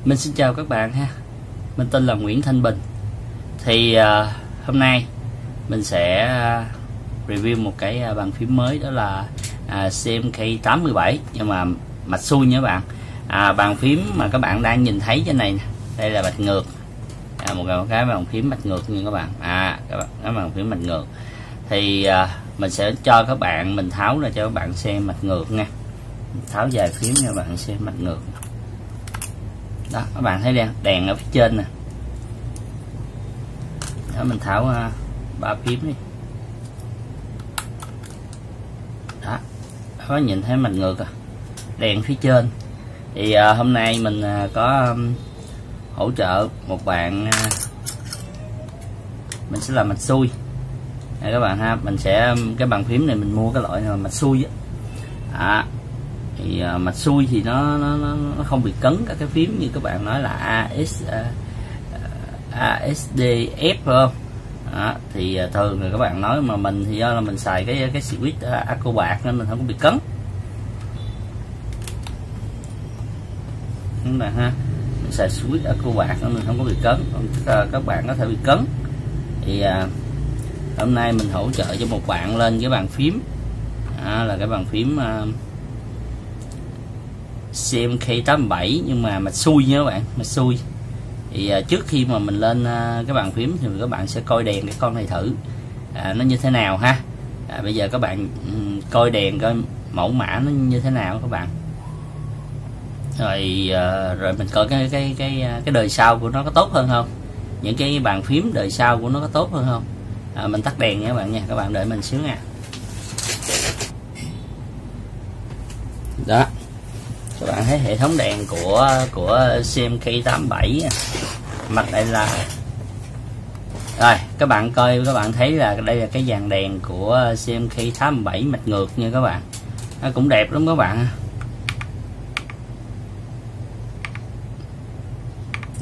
Mình xin chào các bạn ha. Mình tên là Nguyễn Thanh Bình. Thì hôm nay mình sẽ review một cái bàn phím mới, đó là CMK87, nhưng mà mạch xuôi nha các bạn. Bàn phím mà các bạn đang nhìn thấy trên này nè, đây là mạch ngược. Một cái bàn phím mạch ngược như các bạn. Cái bàn phím mạch ngược. Thì mình sẽ cho các bạn, mình tháo ra cho các bạn xem mạch ngược nha. Tháo dài phím cho các bạn xem mạch ngược. Đó, các bạn thấy đèn ở phía trên nè. Đó, mình tháo 3 phím đi. Đó, các bạn nhìn thấy mạch ngược đèn phía trên. Thì hôm nay mình có hỗ trợ một bạn, mình sẽ làm mạch xuôi. Đây các bạn ha, mình sẽ cái bàn phím này mình mua cái loại này mạch xuôi á. Thì mạch xuôi thì nó không bị cấn các cái phím như các bạn nói là ASDF, phải không? Thì thường là các bạn nói, mà mình thì do là mình xài cái switch Acrobat nên mình không có bị cấn. Các bạn ha, mình xài switch Acrobat nên mình không có bị cấn. Các bạn có thể bị cấn. Thì hôm nay mình hỗ trợ cho một bạn lên cái bàn phím là cái bàn phím CMK87 nhưng mà mạch xuôi nha các bạn, mạch xuôi. Thì trước khi mà mình lên cái bàn phím thì các bạn sẽ coi đèn cái con này thử nó như thế nào ha. Bây giờ các bạn coi đèn coi mẫu mã nó như thế nào các bạn. Rồi mình coi cái đời sau của nó có tốt hơn không, những cái bàn phím đời sau của nó có tốt hơn không. Mình tắt đèn nha các bạn nha, các bạn đợi mình xíu nha. Đó, các bạn thấy hệ thống đèn của CMK87 mặt đây là rồi. Các bạn coi, các bạn thấy là đây là cái dàn đèn của CMK87 mạch ngược nha các bạn. Nó cũng đẹp lắm các bạn.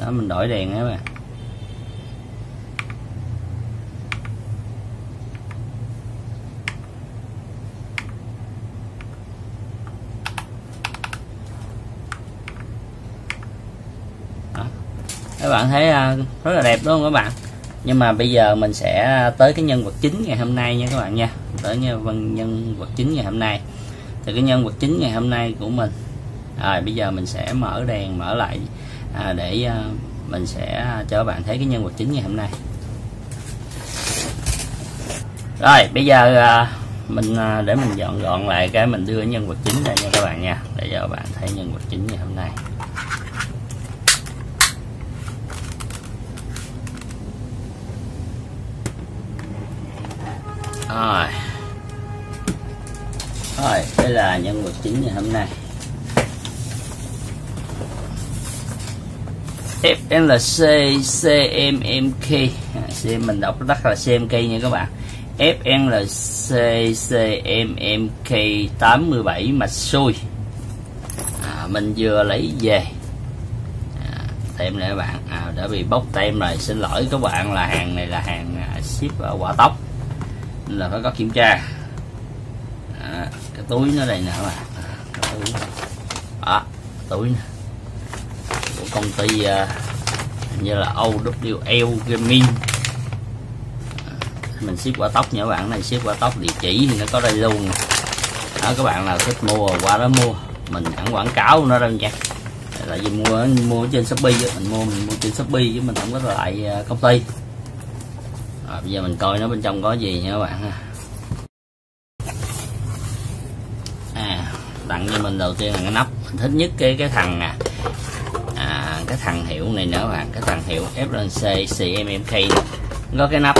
Đó, mình đổi đèn đó các bạn. Các bạn thấy rất là đẹp đúng không các bạn. Nhưng mà bây giờ mình sẽ tới cái nhân vật chính ngày hôm nay nha các bạn nha. Tới nhân vật chính ngày hôm nay. Thì cái nhân vật chính ngày hôm nay của mình, bây giờ mình sẽ mở đèn, mở lại để mình sẽ cho các bạn thấy cái nhân vật chính ngày hôm nay. Rồi bây giờ mình để mình dọn gọn lại cái mình đưa nhân vật chính ra nha các bạn nha, để cho các bạn thấy nhân vật chính ngày hôm nay. Rồi, đây là nhân vật chính ngày hôm nay. FNLC CMMK, mình đọc tắt là CMK nha các bạn. FNLC CMMK 87 mạch xuôi. Mình vừa lấy về tem này các bạn, đã bị bóc tem rồi, xin lỗi các bạn, là hàng này là hàng ship ở Hỏa Tốc nên là phải có kiểm tra. Cái túi nó đây nè các bạn, túi nè của công ty như là OWL Gaming. Mình ship Hỏa Tốc nha các bạn, này ship Hỏa Tốc, địa chỉ thì nó có đây luôn. Đó, các bạn nào thích mua qua đó mua, mình chẳng quảng cáo nó đâu nha. Tại vì mua trên Shopee, mình mua trên Shopee chứ mình không có lại công ty. Bây giờ mình coi nó bên trong có gì nha các bạn ha. Tặng cho mình đầu tiên là cái nắp. Mình thích nhất cái thằng cái thằng hiệu này nữa các bạn, cái thằng hiệu FNC CMMK có cái nắp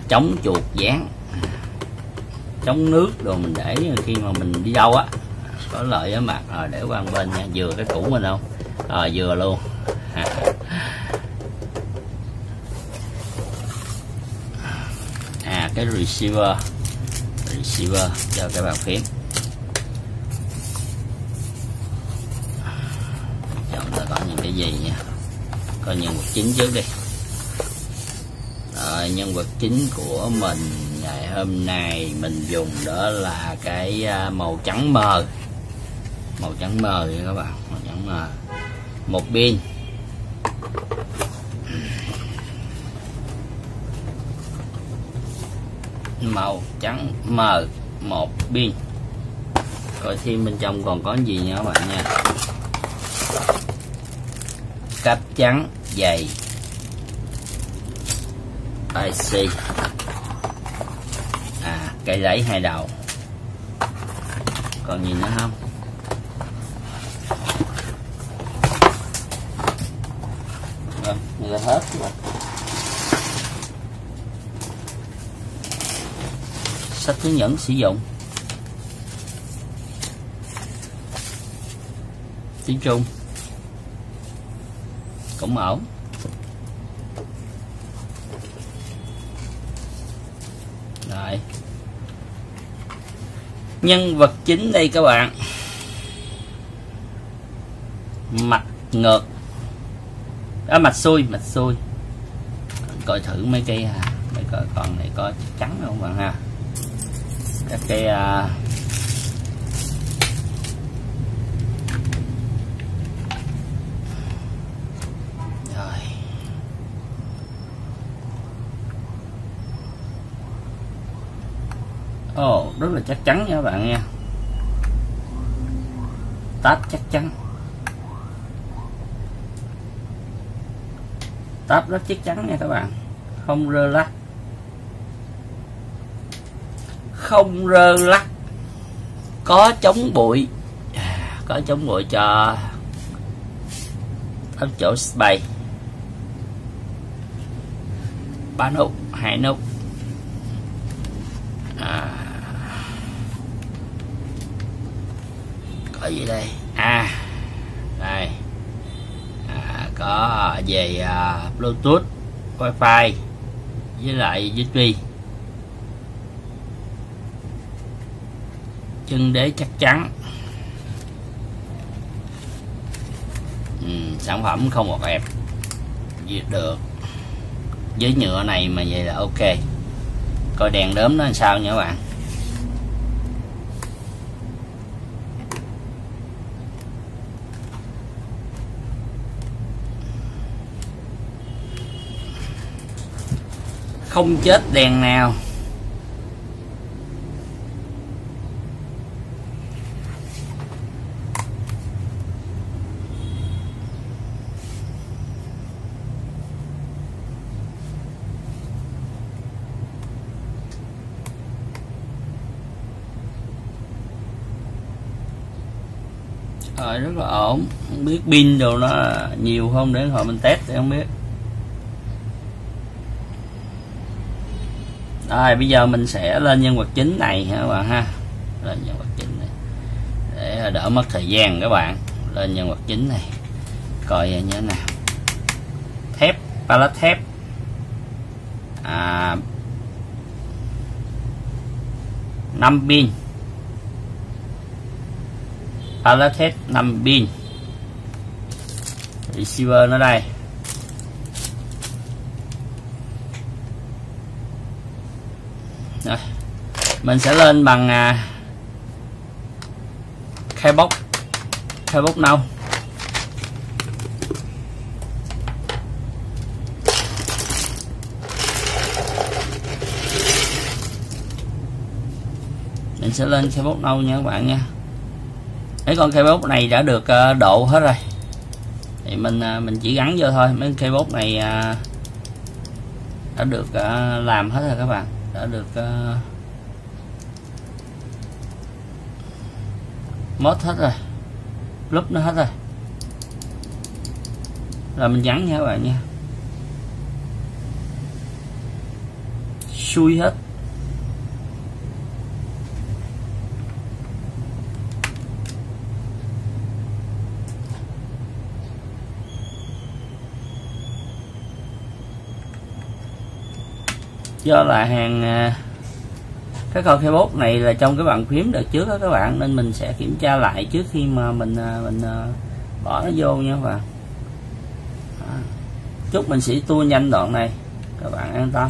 chống chuột dán, chống nước đồ, mình để khi mà mình đi đâu có lợi á mặt. Để qua bên nha, vừa cái cũ mình không, vừa luôn. Cái receiver cho cái bàn phím. Chúng ta có những cái gì nha, coi nhân vật chính trước đi. Nhân vật chính của mình ngày hôm nay mình dùng đó là cái màu trắng mờ nha các bạn, màu trắng mờ. một pin. Màu trắng mờ, một pin. Coi thêm bên trong còn có gì nha các bạn nha. Cáp trắng dày, IC, cây lấy 2 đầu. Còn gì nữa không? Rồi, này là hết các bạn. Sách hướng dẫn sử dụng. Tiếng Trung cũng ổn. Rồi, nhân vật chính đây các bạn, mặt ngược, mặt xuôi, coi thử mấy cây mấy coi con này có trắng không bạn ha. Các cây rồi. Rất là chắc chắn nha các bạn nha. Táp chắc chắn, táp rất chắc chắn nha các bạn, không rơ lắc, không rơ lắc, có chống bụi, có chống bụi cho ở chỗ bày. 3 nút, 2 nút. Có gì đây? Đây. Có về Bluetooth, Wi-Fi với lại USB. Chân đế chắc chắn. Sản phẩm không ngọt ẹp gì được. Với nhựa này mà vậy là ok. Coi đèn đốm nó làm sao nha các bạn. Không chết đèn nào. Rồi, rất là ổn. Không biết pin đồ nó nhiều không để hồi mình test để không biết. Rồi bây giờ mình sẽ lên nhân vật chính này ha các bạn ha. Lên nhân vật chính này để đỡ mất thời gian các bạn. Lên nhân vật chính này coi như thế nào. Thép, pallet thép, 5 pin, pallet thép 5 pin. Receiver nó đây. Rồi. Mình sẽ lên bằng khai bốc nâu. Mình sẽ lên khai bốc nâu nha các bạn nha. Mấy con khai bốc này đã được độ hết rồi. Thì mình chỉ gắn vô thôi. Mấy khai bốc này đã được làm hết rồi các bạn. Đã được mod hết rồi, lúc nó hết rồi, là mình gắn nha các bạn nha. Xui hết. Do là hàng cái con keyboard này là trong cái bàn phím đợt trước đó các bạn, nên mình sẽ kiểm tra lại trước khi mà mình bỏ nó vô nha các bạn. Chúc mình sẽ tua nhanh đoạn này, các bạn an tâm.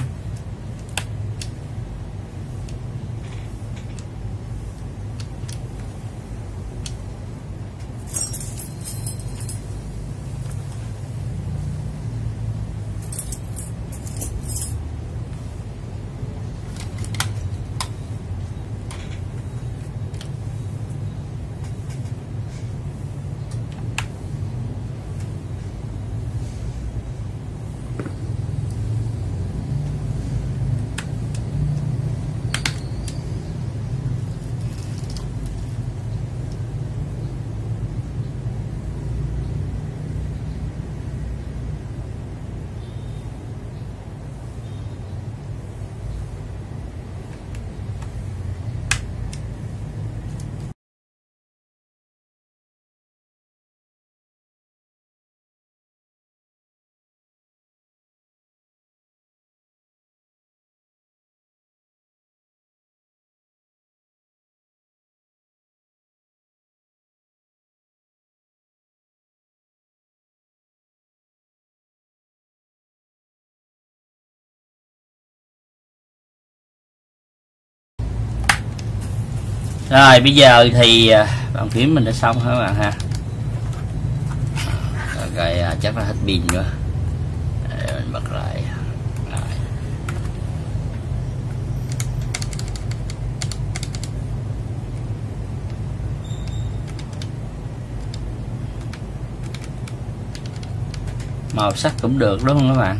Rồi bây giờ thì bàn phím mình đã xong các bạn ha. Rồi chắc là hết pin nữa. Để mình bật lại. Rồi. Màu sắc cũng được đúng không các bạn?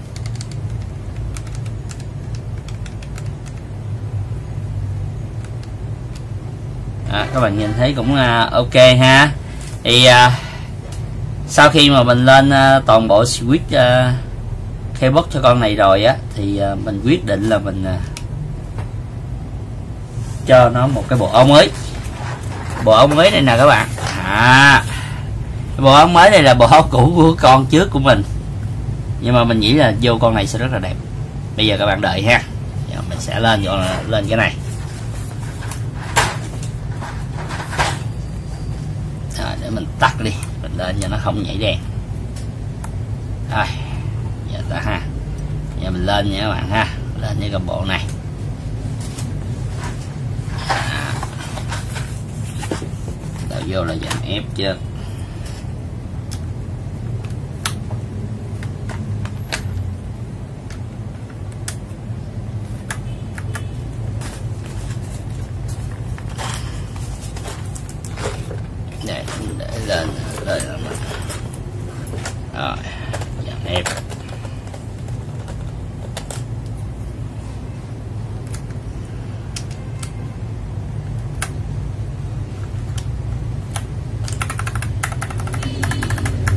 Các bạn nhìn thấy cũng ok ha. Thì sau khi mà mình lên toàn bộ switch keyboard cho con này rồi á, thì mình quyết định là mình cho nó một cái bộ áo mới. Bộ áo mới này nè các bạn. Bộ áo mới này là bộ áo cũ của con trước của mình, nhưng mà mình nghĩ là vô con này sẽ rất là đẹp. Bây giờ các bạn đợi ha. Giờ mình sẽ lên cái này. Để mình tắt đi, mình lên cho nó không nhảy đèn. Rồi giờ ta ha, giờ mình lên nha các bạn ha, lên với cái bộ này. Đào vô là dàn ép chưa. Để lên rồi dàn ép.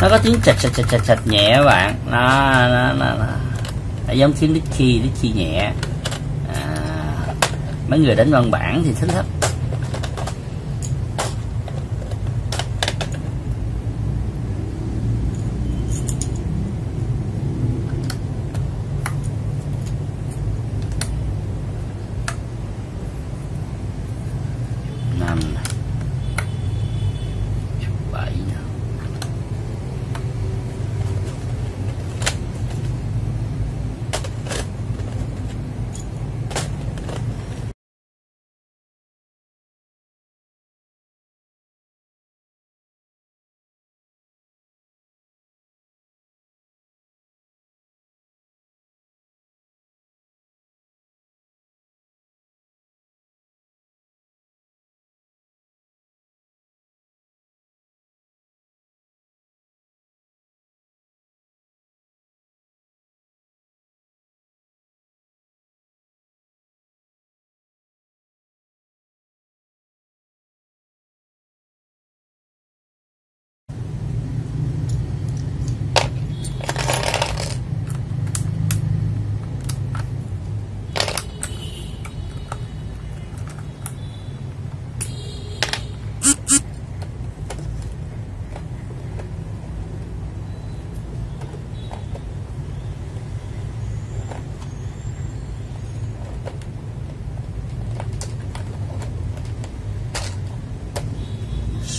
Nó có tiếng chạch nhẹ các bạn. Nó giống tiếng Litchi nhẹ. Mấy người đánh văn bản thì thích lắm.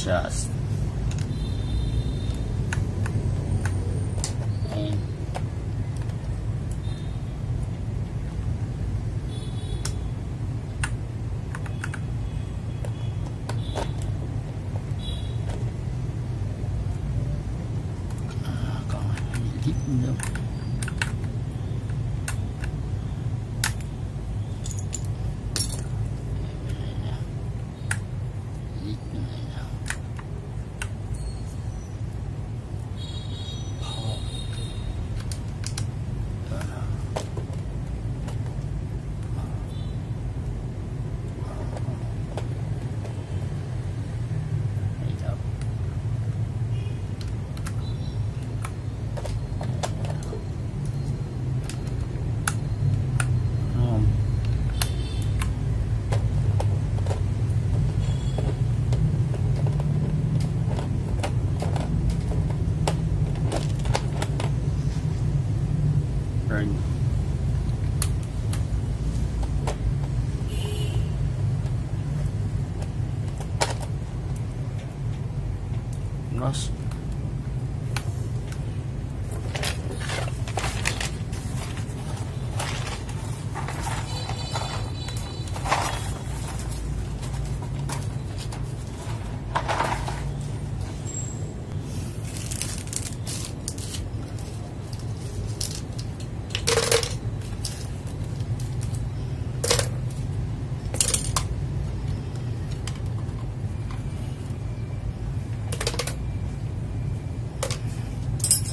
Just and còn clip nữa.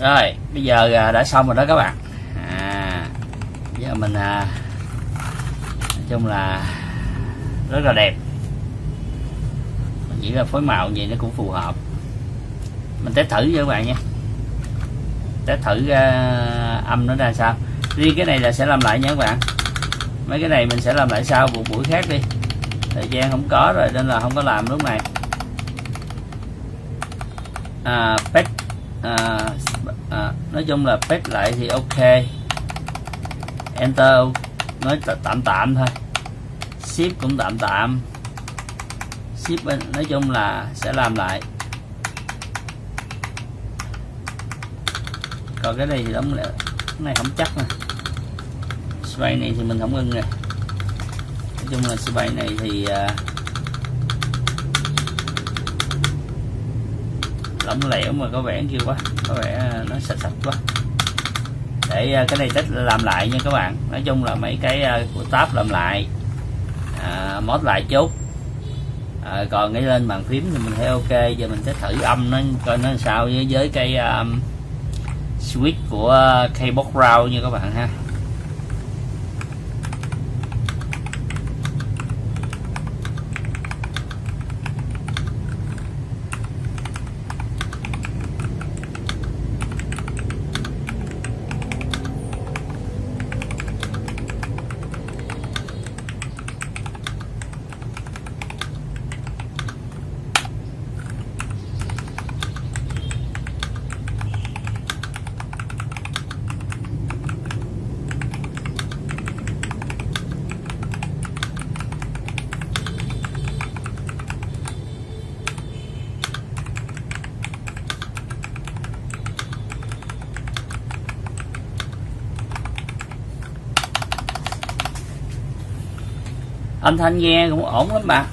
Rồi bây giờ đã xong rồi đó các bạn. Giờ mình nói chung là rất là đẹp, mình chỉ là phối màu gì nó cũng phù hợp. Mình test thử cho các bạn nha, test thử âm nó ra sao. Riêng cái này là sẽ làm lại nha các bạn, mấy cái này mình sẽ làm lại sau một buổi khác đi, thời gian không có rồi nên là không có làm lúc này. Pet nói chung là pet lại thì ok, enter nói tạm tạm thôi, ship cũng tạm tạm, ship nói chung là sẽ làm lại. Còn cái này thì đóng lại, cái này không chắc nè, spray này thì mình không ưng rồi. Nói chung là spray này thì lỏng lẻo mà có vẻ kia quá, có vẻ nó sạch sạch quá. Để cái này test làm lại nha các bạn. Nói chung là mấy cái của tab làm lại, mod lại chút. Còn cái lên bàn phím thì mình thấy ok. Giờ mình sẽ thử âm nó coi nó làm sao với cái switch của keyboard round nha các bạn ha. Âm thanh nghe cũng ổn lắm bạn,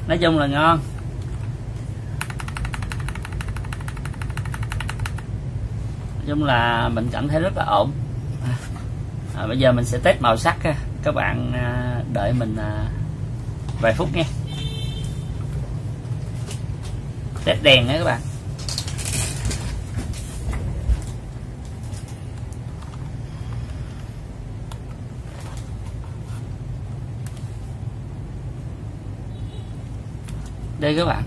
nói chung là ngon. Nói chung là mình cảm thấy rất là ổn. Bây giờ mình sẽ test màu sắc ha. Các bạn đợi mình vài phút nha. Test đèn nha các bạn. Đây các bạn,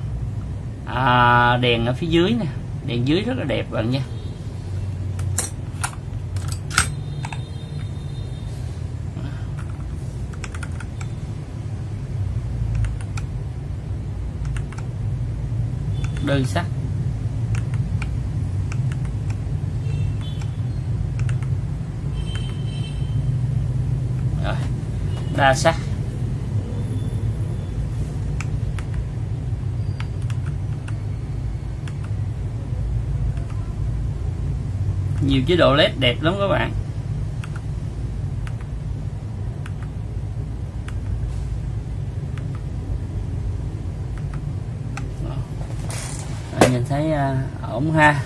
đèn ở phía dưới nè, đèn dưới rất là đẹp bạn nha. Đơn sắc. Rồi, đa sắc. Nhiều chế độ led đẹp lắm các bạn. Nhìn thấy ổn ha.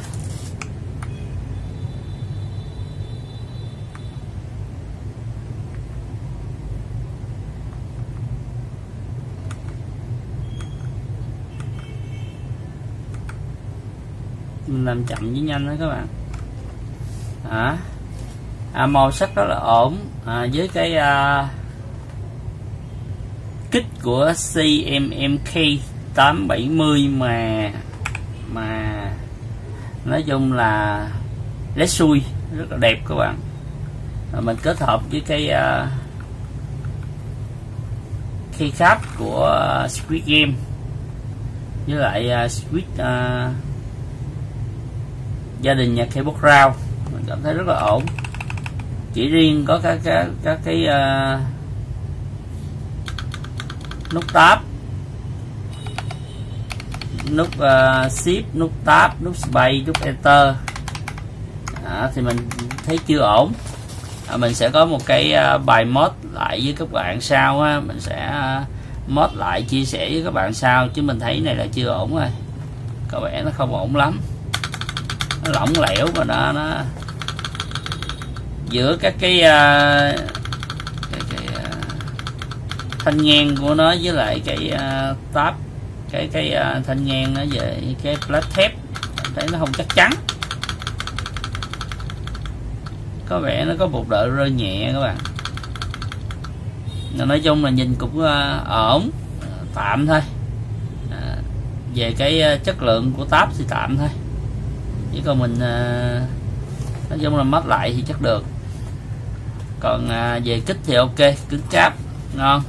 Mình làm chậm với nhanh đó các bạn. Màu sắc rất là ổn, với cái kích của CMMK 870 mà nói chung là led xui rất là đẹp các bạn. Mình kết hợp với cái keycap của Squid Game với lại Squid gia đình nhà keyboard round, mình cảm thấy rất là ổn. Chỉ riêng có các cái nút tab, nút shift, nút tab, nút space, nút enter thì mình thấy chưa ổn. Mình sẽ có một cái bài mod lại với các bạn sau ha. Mình sẽ mod lại chia sẻ với các bạn sau, chứ mình thấy này là chưa ổn rồi, có vẻ nó không ổn lắm, nó lỏng lẻo và nó giữa các cái thanh ngang của nó với lại cái tab, cái thanh ngang nó về cái plate thép, thấy nó không chắc chắn. có vẻ nó có một đợt rơi nhẹ các bạn. Nói chung là nhìn cũng ổn, tạm thôi. Về cái chất lượng của tab thì tạm thôi, chứ còn mình nói chung là mát lại thì chắc được. Còn về kích thì ok, cứng cáp ngon.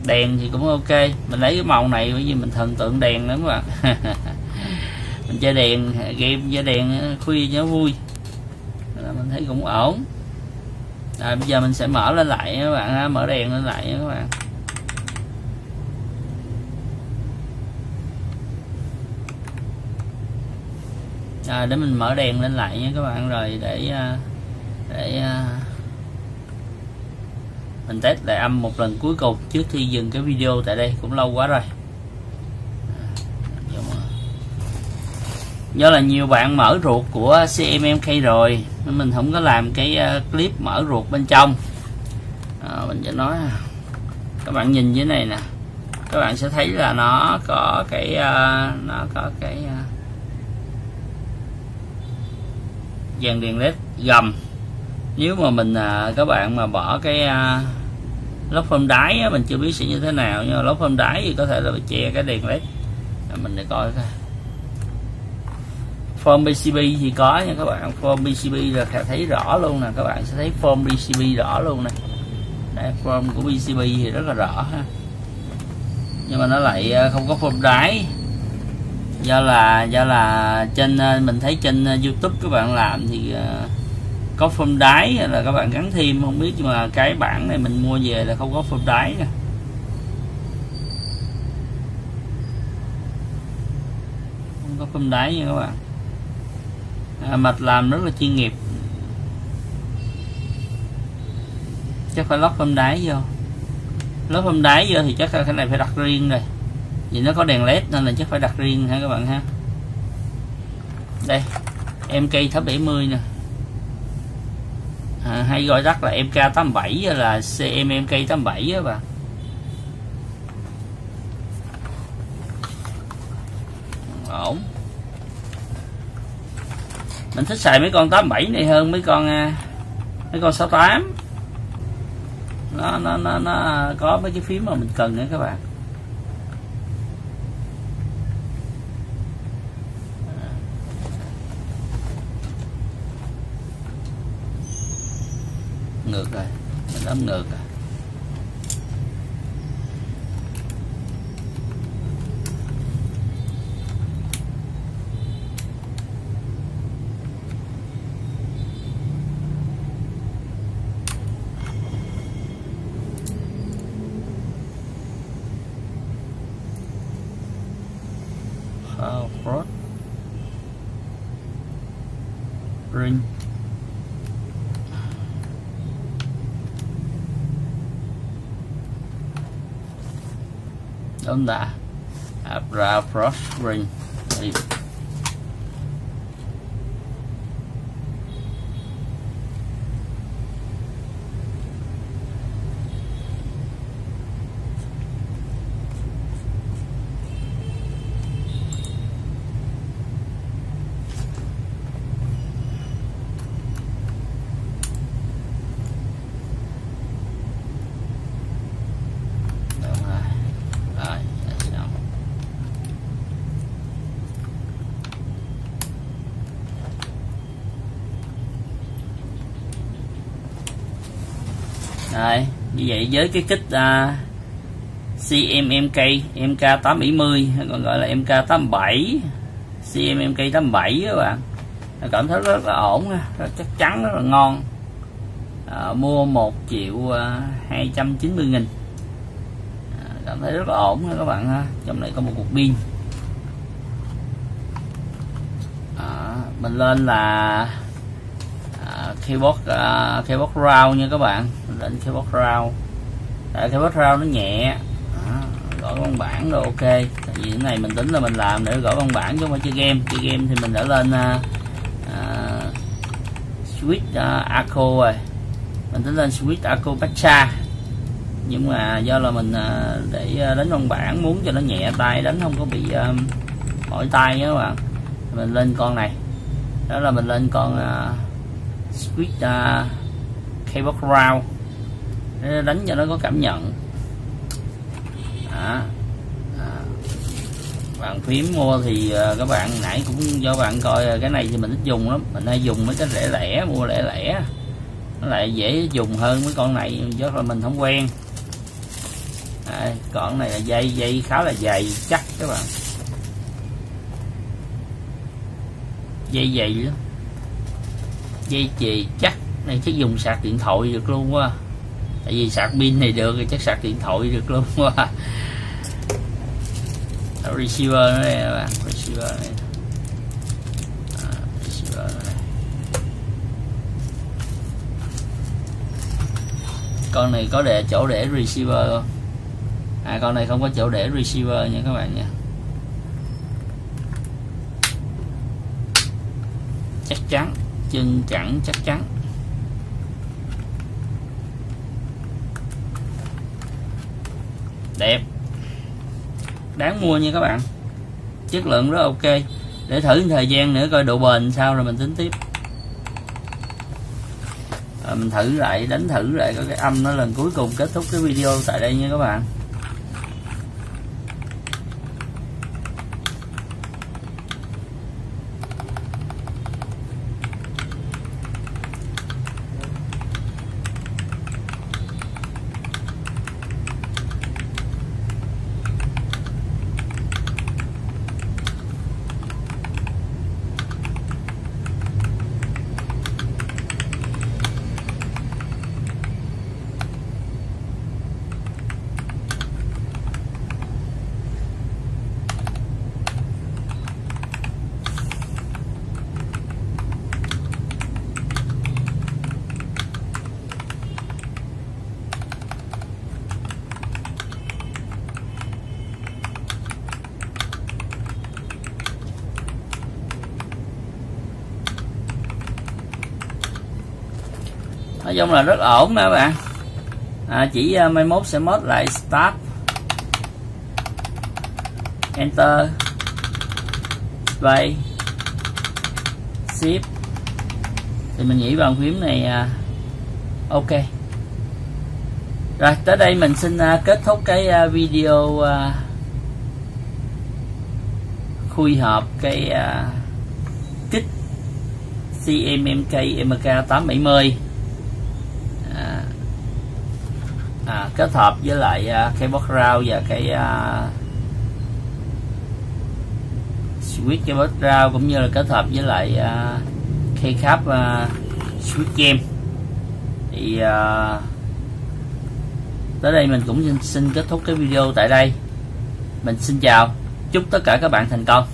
Đèn thì cũng ok, mình lấy cái màu này bởi vì mình thần tượng đèn lắm các bạn. Mình chơi đèn game, chơi đèn khuya cho vui, mình thấy cũng ổn. Bây giờ mình sẽ mở lên lại các bạn, mở đèn lên lại các bạn. Để mình mở đèn lên lại nha các bạn, rồi để mình test lại âm một lần cuối cùng trước khi dừng cái video tại đây, cũng lâu quá rồi. Do là nhiều bạn mở ruột của CMMK rồi nên mình không có làm cái clip mở ruột bên trong. Mình sẽ nói các bạn nhìn dưới này nè, các bạn sẽ thấy là nó có cái dàn đèn led gầm. Nếu mà mình các bạn mà bỏ cái lốp phơm đáy á, mình chưa biết sẽ như thế nào, nhưng mà lốp phơm đáy thì có thể là che cái đèn led. Mình để coi coi. Form PCB thì có nha các bạn, form PCB là thấy rõ luôn nè, các bạn sẽ thấy form PCB rõ luôn nè. Đây, form của PCB thì rất là rõ ha, nhưng mà nó lại không có form đáy. Do là trên mình thấy trên YouTube các bạn làm thì có form đáy là các bạn gắn thêm không biết, nhưng mà cái bản này mình mua về là không có form đáy nè. Không có form đáy nha các bạn. Mạch làm rất là chuyên nghiệp, chắc phải lót phơm đáy vô. Lót phơm đáy vô thì chắc là cái này phải đặt riêng rồi, vì nó có đèn led nên là chắc phải đặt riêng ha các bạn ha. Đây MK 870 nè, hay gọi tắt là MK87 là CMMK 87 á bạn. Ổn. Mình thích xài mấy con 87 này hơn mấy con 68. Nó có mấy cái phím mà mình cần nữa các bạn. Ngược rồi, mình ấn ngược rồi. Frost ring đúng đã. Abra Frost ring đi. Rồi, như vậy với cái kích CMMK MK870 hay còn gọi là MK87 CMMK 87 các bạn, cảm thấy rất là ổn, rất chắc chắn, rất là ngon. Mua 1.290.000, cảm thấy rất là ổn các bạn ha. Trong này có một cục pin. Mình lên là keyboard round nha các bạn, mình lên keyboard round. Keyboard round nó nhẹ, gõ văn bản rồi ok. Tại vì cái này mình tính là mình làm để gõ văn bản chứ không phải chơi game. Chơi game thì mình đã lên switch Arco rồi, mình tính lên switch Arco Pacha, nhưng mà do là mình để đánh văn bản muốn cho nó nhẹ tay, đánh không có bị mỏi tay nha các bạn, mình lên con này. Đó là mình lên con switch keyboard round để đánh cho nó có cảm nhận. Bàn phím mua thì các bạn nãy cũng do bạn coi cái này thì mình thích dùng lắm, mình hay dùng mấy cái lẻ lẻ, mua lẻ lẻ nó lại dễ dùng hơn mấy con này do là mình không quen. Con này là dây khá là dày chắc các bạn, dây dày lắm, dây chì chắc này chắc dùng sạc điện thoại được luôn quá, tại vì sạc pin này được thì chắc sạc điện thoại được luôn quá. Receiver nữa đây các bạn, receiver này. Receiver này. Con này có chỗ để receiver không? Con này không có chỗ để receiver nha các bạn nha. Chắc chắn, chân chẵn chắc chắn. Đẹp, đáng mua nha các bạn, chất lượng rất ok. Để thử thời gian nữa coi độ bền sao rồi mình tính tiếp. Mình thử lại, đánh thử lại có cái âm nó lần cuối cùng, kết thúc cái video tại đây nha các bạn. Nói chung là rất ổn nè các bạn. Chỉ mai mốt sẽ mod lại start, enter, space, shift thì mình nghĩ bàn phím này ok. Rồi tới đây mình xin kết thúc cái video khui hộp cái kit CMMK MK870 kết hợp với lại keyboard round và cái switch keyboard round, cũng như là kết hợp với lại keycap switch game. Thì tới đây mình cũng xin kết thúc cái video tại đây. Mình xin chào, chúc tất cả các bạn thành công.